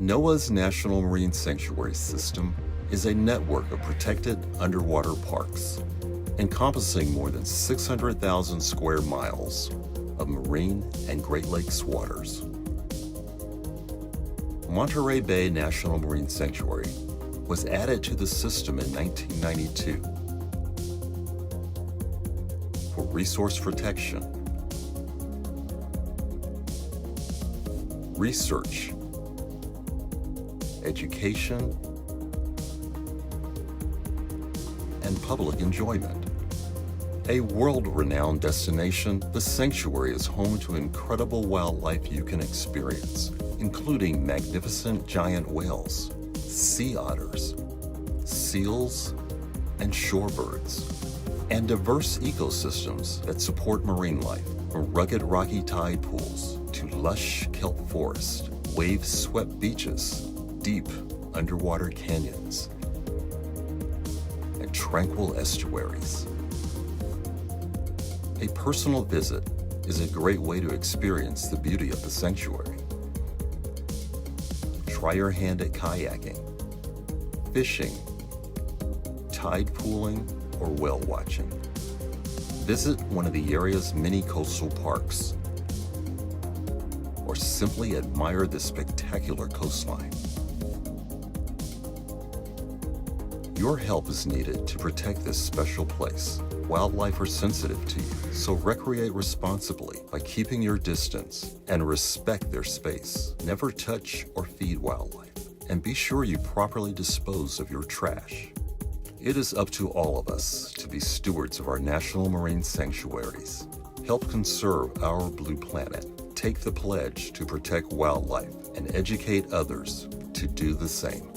NOAA's National Marine Sanctuary System is a network of protected underwater parks, encompassing more than 600,000 square miles of marine and Great Lakes waters. Monterey Bay National Marine Sanctuary was added to the system in 1992 for resource protection, research, education, and public enjoyment. A world-renowned destination, the sanctuary is home to incredible wildlife you can experience, including magnificent giant whales, sea otters, seals, and shorebirds, and diverse ecosystems that support marine life, from rugged rocky tide pools to lush kelp forest, wave-swept beaches, deep underwater canyons, and tranquil estuaries. A personal visit is a great way to experience the beauty of the sanctuary. Try your hand at kayaking, fishing, tide pooling, or whale watching. Visit one of the area's many coastal parks, or simply admire the spectacular coastline. Your help is needed to protect this special place. Wildlife are sensitive to you, so recreate responsibly by keeping your distance and respect their space. Never touch or feed wildlife, and be sure you properly dispose of your trash. It is up to all of us to be stewards of our national marine sanctuaries. Help conserve our blue planet. Take the pledge to protect wildlife and educate others to do the same.